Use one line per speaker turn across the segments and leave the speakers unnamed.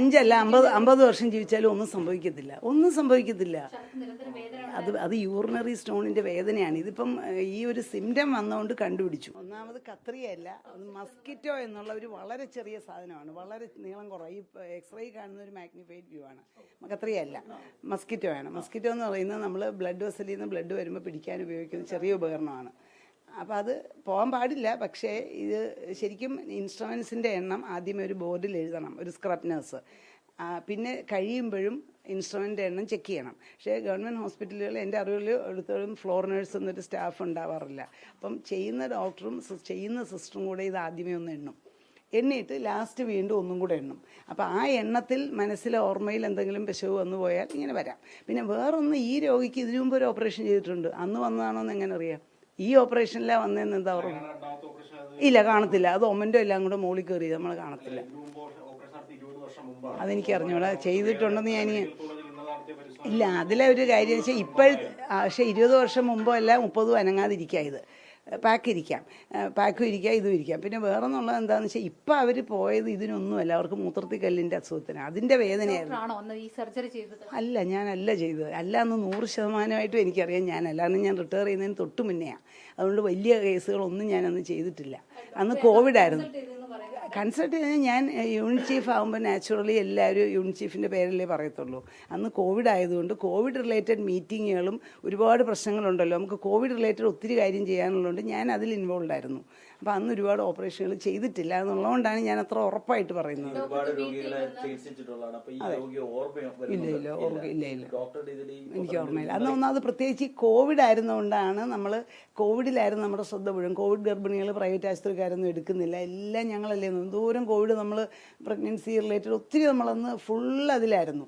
5 അല്ല 50 വർഷം ജീവിച്ചാലും ഒന്നും സംഭവിക്കത്തില്ല. അത് യൂറിനറി സ്റ്റോണിൻ്റെ വേദനയാണ്. ഇതിപ്പം ഈ ഒരു സിംറ്റം വന്നുകൊണ്ട് കണ്ടുപിടിച്ചു. ഒന്നാമത് കത്രിയല്ല, അത് മസ്കിറ്റോ എന്നുള്ള ഒരു വളരെ ചെറിയ സാധനമാണ്, വളരെ നീളം കുറവ്. ഈ എക്സ്റേ കാണുന്ന ഒരു മാഗ്നിഫൈഡ് വ്യൂ ആണ്. കത്രിയല്ല, മസ്കിറ്റോ ആണ്. മസ്കിറ്റോ എന്ന് പറയുന്നത് നമ്മൾ ബ്ലഡ് വെസലിൽ നിന്ന് ബ്ലഡ് വരുമ്പോൾ പിടിക്കാൻ ഉപയോഗിക്കുന്ന ചെറിയ ഉപകരണമാണ്. അപ്പോൾ അത് പോകാൻ പാടില്ല. പക്ഷേ ഇത് ശരിക്കും ഇൻസ്ട്രുമെൻസിൻ്റെ എണ്ണം ആദ്യമേ ഒരു ബോർഡിൽ എഴുതണം, ഒരു സ്ക്രബ്നേഴ്സ്. പിന്നെ കഴിയുമ്പോഴും ഇൻസ്ട്രുമെൻ്റ് എണ്ണം ചെക്ക് ചെയ്യണം. പക്ഷേ ഗവൺമെൻറ് ഹോസ്പിറ്റലുകൾ എൻ്റെ അറിവിൽ എടുത്തോളം ഫ്ലോർ നേഴ്സ് എന്നൊരു സ്റ്റാഫ് ഉണ്ടാവാറില്ല. അപ്പം ചെയ്യുന്ന ഡോക്ടറും ചെയ്യുന്ന സിസ്റ്ററും കൂടെ ഇത് ആദ്യമേ ഒന്ന് എണ്ണിയിട്ട് ലാസ്റ്റ് വീണ്ടും ഒന്നും കൂടെ എണ്ണും. അപ്പോൾ ആ എണ്ണത്തിൽ മനസ്സിലെ ഓർമ്മയിൽ എന്തെങ്കിലും പിശക് വന്നു പോയാൽ ഇങ്ങനെ വരാം. പിന്നെ വേറൊന്ന്, ഈ രോഗിക്ക് ഇതിനു മുമ്പ് ഒരു ഓപ്പറേഷൻ ചെയ്തിട്ടുണ്ട്, അന്ന് വന്നതാണോ എന്ന് എങ്ങനെ അറിയാം? ഈ ഓപ്പറേഷനിലാണ് വന്നതെന്ന് എന്താ ഓർമ്മ? ഇല്ല, കാണത്തില്ല. അത് ഒമൻ്റെ എല്ലാം കൂടെ മുകളിൽ കയറി നമ്മൾ കാണത്തില്ല. അതെനിക്ക് അറിഞ്ഞൂടാ, ചെയ്തിട്ടുണ്ടെന്ന് ഞാൻ ഇല്ല. അതിലെ ഒരു കാര്യം വെച്ചാൽ പക്ഷേ 20 വർഷം മുമ്പോ അല്ല 30 അനങ്ങാതിരിക്കുക. ഇത് പാക്കും ഇരിക്കാം, ഇതും ഇരിക്കാം. പിന്നെ വേറെ എന്നുള്ളത് എന്താണെന്ന് വെച്ചാൽ ഇപ്പം അവർ പോയത് ഇതിനൊന്നുമല്ല, അവർക്ക് മൂത്രത്തിൽ കല്ലിൻ്റെ അസുഖത്തിന് അതിൻ്റെ വേദനയായിരുന്നു. അല്ല, ഞാനല്ല ചെയ്തത്. അല്ല എന്ന് 100% എനിക്കറിയാം. ഞാനല്ല, അന്ന് ഞാൻ റിട്ടയർ ചെയ്യുന്നതിന് തൊട്ട് മുന്നെയാണ്. അതുകൊണ്ട് വലിയ കേസുകളൊന്നും ഞാനന്ന് ചെയ്തിട്ടില്ല. അന്ന് കോവിഡായിരുന്നു. കൺസൾട്ട് ചെയ്താൽ ഞാൻ യൂണിറ്റ് ചീഫ് ആകുമ്പോൾ നാച്ചുറലി എല്ലാവരും യൂണിറ്റ് ചീഫിൻ്റെ പേരല്ലേ പറയത്തുള്ളൂ. അന്ന് കോവിഡ് ആയതുകൊണ്ട് കോവിഡ് റിലേറ്റഡ് മീറ്റിങ്ങുകളും ഒരുപാട് പ്രശ്നങ്ങളുണ്ടല്ലോ, നമുക്ക് കോവിഡ് റിലേറ്റഡ് ഒത്തിരി കാര്യം ചെയ്യാനുള്ളതുകൊണ്ട് ഞാൻ അതിൽ ഇൻവോൾവ് ആയിരുന്നു. അപ്പോൾ അന്ന് ഒരുപാട് ഓപ്പറേഷനുകൾ ചെയ്തിട്ടില്ല എന്നുള്ളതുകൊണ്ടാണ് ഞാൻ അത്ര ഉറപ്പായിട്ട് പറയുന്നത്. ഇല്ല, എനിക്ക് ഓർമ്മയില്ല. അന്ന് ഒന്നാമത് പ്രത്യേകിച്ച് കോവിഡ് ആയിരുന്നുകൊണ്ടാണ് കോവിഡിലായിരുന്നു നമ്മുടെ ശ്രദ്ധ മുഴുവൻ. കോവിഡ് ഗർഭിണികൾ പ്രൈവറ്റ് ആശുപത്രിക്കാരൊന്നും എടുക്കുന്നില്ല, എല്ലാം ഞങ്ങളല്ലേ. ദൂരം കോവിഡ് നമ്മൾ പ്രഗ്നൻസി റിലേറ്റഡ് ഒത്തിരി നമ്മളന്ന് ഫുൾ അതിലായിരുന്നു.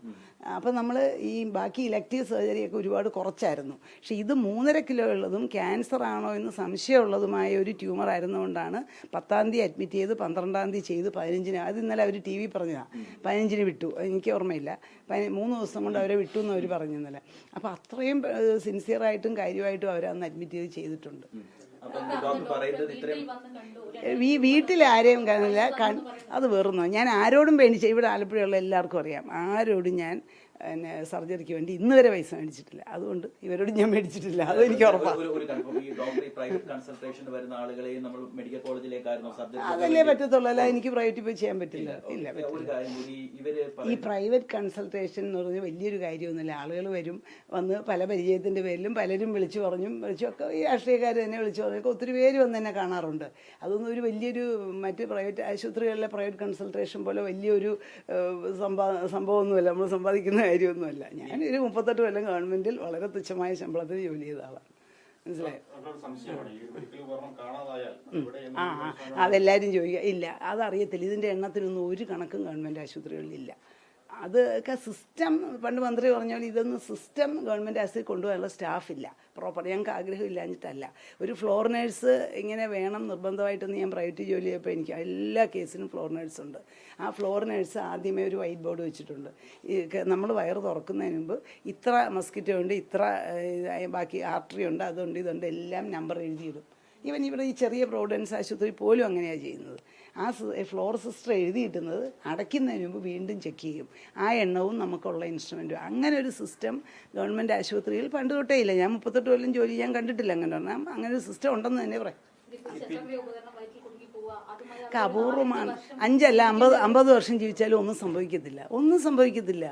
അപ്പം നമ്മൾ ഈ ബാക്കി ഇലക്റ്റീവ് സർജറിയൊക്കെ ഒരുപാട് കുറച്ചായിരുന്നു. പക്ഷേ ഇത് 3.5 കിലോ ഉള്ളതും ക്യാൻസർ ആണോ എന്ന് സംശയമുള്ളതുമായ ഒരു ട്യൂമർ ആയിരുന്നുകൊണ്ടാണ് 10-ാം തീയതി അഡ്മിറ്റ് ചെയ്ത് 12-ാം തീയതി ചെയ്ത് 15-ന്, അത് ഇന്നലെ അവർ TV പറഞ്ഞതാണ്, 15-ന് വിട്ടു. എനിക്ക് ഓർമ്മയില്ല, 3 ദിവസം കൊണ്ട് അവരെ വിട്ടു എന്ന് അവർ പറഞ്ഞു ഇന്നലെ. അപ്പോൾ അത്രയും സിൻസിയറായിട്ടും കാര്യമായിട്ടും അവരന്ന് അഡ്മിറ്റ് ചെയ്തിട്ടുണ്ട്. ഈ വീട്ടിൽ ആരെയും കാണില്ല, അത് വെറുന്നോ. ഞാൻ ആരോടും പേടിച്ച, ഇവിടെ ആലപ്പുഴയുള്ള എല്ലാവർക്കും അറിയാം, ആരോടും ഞാൻ സർജറിക്ക് വേണ്ടി ഇന്ന് വരെ പൈസ മേടിച്ചിട്ടില്ല. അതുകൊണ്ട് ഇവരോട് ഞാൻ മേടിച്ചിട്ടില്ല, അത് എനിക്ക് ഉറപ്പാണ്. അതല്ലേ പറ്റത്തുള്ളൂ, അല്ല എനിക്ക് പ്രൈവറ്റിൽ പോയി ചെയ്യാൻ പറ്റില്ല. ഇല്ല, ഈ പ്രൈവറ്റ് കൺസൾട്ടേഷൻ എന്ന് പറഞ്ഞാൽ വലിയൊരു കാര്യമൊന്നുമില്ല. ആളുകൾ വന്ന് പല പരിചയത്തിൻ്റെ പേരിലും പലരും വിളിച്ചൊക്കെ ഈ രാഷ്ട്രീയക്കാർ തന്നെ വിളിച്ചു പറഞ്ഞൊക്കെ ഒത്തിരി പേര് വന്ന് എന്നെ കാണാറുണ്ട്. അതൊന്നും ഒരു വലിയൊരു മറ്റ് പ്രൈവറ്റ് ആശുപത്രികളിലെ പ്രൈവറ്റ് കൺസൾട്ടേഷൻ പോലെ വലിയൊരു സംഭവമൊന്നുമല്ല, നമ്മൾ സമ്പാദിക്കുന്ന കാര്യമൊന്നുമല്ല. ഞാനൊരു 38 കൊല്ലം ഗവൺമെൻറ്റിൽ വളരെ തുച്ഛമായ ശമ്പളത്തിൽ ജോലി ചെയ്ത ആളാണ്. മനസ്സിലായോ? അതെല്ലാവരും ചോദിക്കുക. ഇല്ല, അതറിയത്തില്ല. ഇതിൻ്റെ എണ്ണത്തിനൊന്നും ഒരു കണക്കും ഗവൺമെൻറ് ആശുപത്രികളിലില്ല. അതൊക്കെ സിസ്റ്റം, പണ്ട് മന്ത്രി പറഞ്ഞ പോലെ ഇതൊന്നും സിസ്റ്റം ഗവൺമെൻറ് ആശുപത്രി കൊണ്ടുപോകാനുള്ള സ്റ്റാഫില്ല പ്രോപ്പർ. ഞങ്ങൾക്ക് ആഗ്രഹമില്ലാഞ്ഞിട്ടല്ല. ഒരു ഫ്ലോർ നേഴ്സ് ഇങ്ങനെ വേണം നിർബന്ധമായിട്ടൊന്ന്. ഞാൻ പ്രൈവറ്റ് ജോലി ചെയ്തപ്പോൾ എനിക്ക് എല്ലാ കേസിനും ഫ്ലോർ നേഴ്സുണ്ട്. ആ ഫ്ലോർ നേഴ്സ് ആദ്യമേ ഒരു വൈറ്റ് ബോർഡ് വെച്ചിട്ടുണ്ട്. നമ്മൾ വയറ് തുറക്കുന്നതിന് മുമ്പ് ഇത്ര മസ്കിറ്റോ ഉണ്ട്, ഇത്ര ബാക്കി ആർട്ടറി ഉണ്ട്, അതുണ്ട്, ഇതുണ്ട്, എല്ലാം നമ്പർ എഴുതിയിടും. ഇവിടെ ഈ ചെറിയ പ്രോവിഡൻസ് ആശുപത്രി പോലും അങ്ങനെയാണ് ചെയ്യുന്നത്. ആ ഫ്ലോർ സിസ്റ്റർ എഴുതിയിട്ടുന്നത് അടയ്ക്കുന്നതിന് മുമ്പ് വീണ്ടും ചെക്ക് ചെയ്യും. ആ എണ്ണവും നമുക്കുള്ള ഇൻസ്ട്രുമെൻറ്റും. അങ്ങനെ ഒരു സിസ്റ്റം ഗവൺമെൻറ് ആശുപത്രിയിൽ പണ്ട് തൊട്ടേ ഇല്ല. ഞാൻ 38 കൊല്ലം ജോലി ചെയ്യാൻ കണ്ടിട്ടില്ല. അങ്ങനെ ഒരു സിസ്റ്റം ഉണ്ടെന്ന് തന്നെ പറയാം. അപൂർവമാണ്. 5 അല്ല 50 വർഷം ജീവിച്ചാലും ഒന്നും സംഭവിക്കത്തില്ല.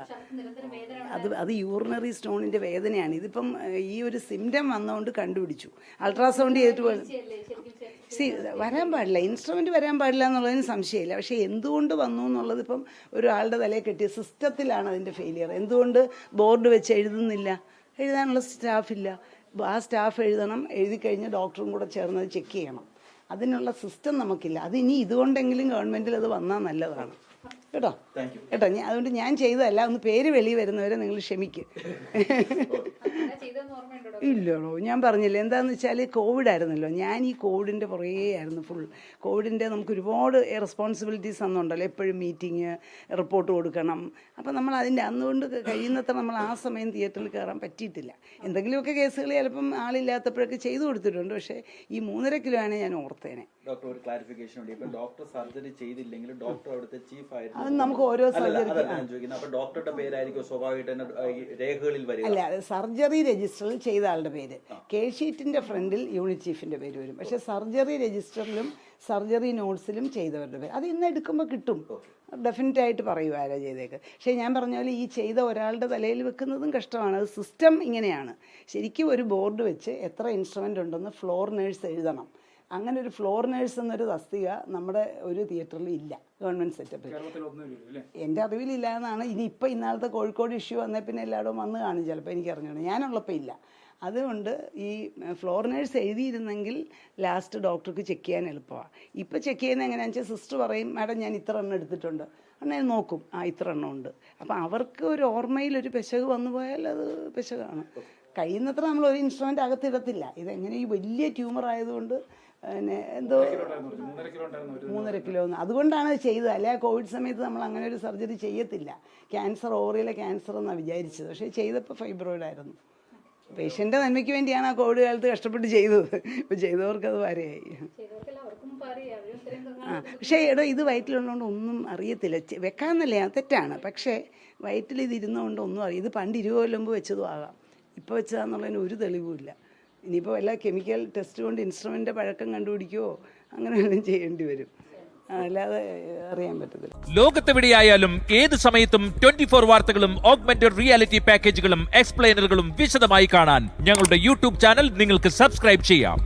അത് യൂറിനറി സ്റ്റോണിൻ്റെ വേദനയാണ്. ഇതിപ്പം ഈ ഒരു സിംറ്റം വന്നുകൊണ്ട് കണ്ടുപിടിച്ചു. അൾട്രാസൗണ്ട് ചെയ്തിട്ട് വരാൻ പാടില്ല, ഇൻസ്ട്രുമെൻറ്റ് വരാൻ പാടില്ല എന്നുള്ളതിന് സംശയമില്ല. പക്ഷേ എന്തുകൊണ്ട് വന്നു എന്നുള്ളത് ഇപ്പം ഒരാളുടെ തലയിൽ കെട്ടിയ സിസ്റ്റത്തിലാണ് അതിൻ്റെ ഫെയിലിയർ. എന്തുകൊണ്ട് ബോർഡ് വെച്ച് എഴുതാനുള്ള സ്റ്റാഫില്ല. ആ സ്റ്റാഫ് എഴുതി കഴിഞ്ഞ് ഡോക്ടറും കൂടെ ചേർന്ന് അത് ചെക്ക് ചെയ്യണം. അതിനുള്ള സിസ്റ്റം നമുക്കില്ല. അത് ഇനി ഇതുകൊണ്ടെങ്കിലും ഗവൺമെൻറ്റിൽ അത് വന്നാൽ നല്ലതാണ് കേട്ടോ. അതുകൊണ്ട് ഞാൻ ചെയ്തതല്ല. ഒന്ന് പേര് വെളി വരുന്നവരെ നിങ്ങൾ ക്ഷമിക്ക്. ഇല്ലല്ലോ, ഞാൻ പറഞ്ഞില്ല. എന്താണെന്ന് വെച്ചാൽ കോവിഡ് ആയിരുന്നല്ലോ. ഞാൻ ഈ കോവിഡിൻ്റെ പുറകെ ആയിരുന്നു ഫുൾ. കോവിഡിൻ്റെ നമുക്ക് ഒരുപാട് റെസ്പോൺസിബിലിറ്റീസ് അന്നുണ്ടല്ലോ. എപ്പോഴും മീറ്റിംഗ്, റിപ്പോർട്ട് കൊടുക്കണം. അപ്പം നമ്മൾ അതുകൊണ്ട് കഴിയുന്നത്ര നമ്മൾ ആ സമയം തിയേറ്ററിൽ കയറാൻ പറ്റിയിട്ടില്ല. എന്തെങ്കിലുമൊക്കെ കേസുകൾ ചിലപ്പം ആളില്ലാത്തപ്പോഴൊക്കെ ചെയ്തു കൊടുത്തിട്ടുണ്ട്. പക്ഷേ ഈ 3.5 കിലോ ആണ് ഞാൻ ഓർത്തേനെ.
ഡോക്ടർ, ഒരു ക്ലാരിഫിക്കേഷൻ ഉണ്ട്. ഇപ്പം ഡോക്ടർ സർജറി ചെയ്തില്ലെങ്കിൽ ഡോക്ടർ അവിടുത്തെ ചീഫ് ആയിരുന്നു.
അത് നമുക്ക് ഓരോ സർജറിക്ക്
അപ്പോൾ ഡോക്ടറുടെ പേരായിരിക്കും സ്വാഭാവികമായിട്ട് തന്നെ രേഖകളിൽ വരിക.
അല്ല, സർജറി രജിസ്റ്ററിൽ ചെയ്ത ആളുടെ പേര്, കേസ് ഷീറ്റിന്റെ ഫ്രണ്ടിൽ യൂണിറ്റ് ചീഫിന്റെ പേര് വരും. പക്ഷെ സർജറി രജിസ്റ്ററിലും സർജറി നോട്ട്സിലും ചെയ്തവരുടെ പേര് അത് ഇന്ന് എടുക്കുമ്പോൾ കിട്ടും, ഡെഫിനറ്റ് ആയിട്ട് പറയൂ ആരാ ചെയ്തേക്ക്. പക്ഷേ ഞാൻ പറഞ്ഞ പോലെ ഈ ചെയ്ത ഒരാളുടെ തലയിൽ വെക്കുന്നതും കഷ്ടമാണ്. അത് സിസ്റ്റം ഇങ്ങനെയാണ്. ശരിക്കും ഒരു ബോർഡ് വെച്ച് എത്ര ഇൻസ്ട്രുമെൻ്റ് ഉണ്ടെന്ന് ഫ്ലോർ നേഴ്സ് എഴുതണം. അങ്ങനെ ഒരു ഫ്ലോർ നേഴ്സ് എന്നൊരു തസ്തിക നമ്മുടെ ഒരു തിയേറ്ററിൽ ഇല്ല ഗവൺമെൻറ് സെറ്റപ്പിൽ. എൻ്റെ അറിവിലില്ല എന്നാണ്. ഇനി ഇപ്പോൾ ഇന്നാളത്തെ കോഴിക്കോട് ഇഷ്യൂ വന്നേ പിന്നെ എല്ലായിടവും വന്ന് കാണും ചിലപ്പോൾ, എനിക്ക് അറിഞ്ഞോളൂ, ഞാനുള്ളപ്പോൾ ഇല്ല. അതുകൊണ്ട് ഈ ഫ്ലോർ നേഴ്സ് എഴുതിയിരുന്നെങ്കിൽ ലാസ്റ്റ് ഡോക്ടർക്ക് ചെക്ക് ചെയ്യാൻ എളുപ്പമാണ്. ഇപ്പോൾ ചെക്ക് ചെയ്യുന്നത് എങ്ങനെയാണെന്ന് വെച്ചാൽ സിസ്റ്റർ പറയും, മാഡം ഞാൻ ഇത്ര എണ്ണം എടുത്തിട്ടുണ്ട്, അങ്ങനെ നോക്കും, ഇത്ര എണ്ണം ഉണ്ട്. അപ്പോൾ അവർക്ക് ഒരു ഓർമ്മയിൽ ഒരു പെശക് വന്നു പോയാൽ അത് പെശകാണ്. കഴിയുന്നത്ര നമ്മൾ ഒരു ഇൻസ്ട്രുമെൻ്റ് അകത്തിടത്തില്ല. ഇതെങ്ങനെ ഈ വലിയ ട്യൂമർ ആയതുകൊണ്ട് പിന്നെ എന്തോ 3.5 കിലോ അതുകൊണ്ടാണ് ചെയ്തത്. അല്ലെ കോവിഡ് സമയത്ത് നമ്മൾ അങ്ങനെ ഒരു സർജറി ചെയ്യത്തില്ല. ക്യാൻസർ, ഓവറിയിലെ ക്യാൻസർ എന്നാണ് വിചാരിച്ചത്. പക്ഷേ ചെയ്തപ്പോൾ ഫൈബ്രോയിഡ് ആയിരുന്നു. പേഷ്യൻ്റെ നന്മയ്ക്ക് വേണ്ടിയാണ് ആ കോവിഡ് കാലത്ത് കഷ്ടപ്പെട്ട് ചെയ്തത്. ഇപ്പോൾ ചെയ്തവർക്ക് അത് വരെയായി. പക്ഷേ എടോ ഇത് വയറ്റിലുള്ളതുകൊണ്ട് ഒന്നും അറിയത്തില്ല. വെക്കാമെന്നല്ലേ, തെറ്റാണ്. പക്ഷേ വയറ്റിൽ ഇത് ഇരുന്നുകൊണ്ട് ഒന്നും അറിയാം. ഇത് പണ്ട് 20 കൊല്ലം മുമ്പ് വെച്ചതും ആകാം, ഇപ്പോൾ വെച്ചതാണെന്നുള്ളതിന് ഒരു തെളിവുമില്ല. ഇനിയിപ്പോൾ വല്ല കെമിക്കൽ ടെസ്റ്റ് കൊണ്ട് ഇൻസ്ട്രുമെൻ്റ് പഴക്കം കണ്ടുപിടിക്കുകയോ അങ്ങനെ വല്ലതും ചെയ്യേണ്ടി വരും, അല്ലാതെ അറിയാൻ പറ്റത്തില്ല.
ലോകത്തെവിടെയായാലും ഏത് സമയത്തും 24 വാർത്തകളും ഓഗ്മെന്റഡ് റിയാലിറ്റി പാക്കേജുകളും എക്സ്പ്ലെയിനറുകളും വിശദമായി കാണാൻ ഞങ്ങളുടെ യൂട്യൂബ് ചാനൽ നിങ്ങൾക്ക് സബ്സ്ക്രൈബ് ചെയ്യാം.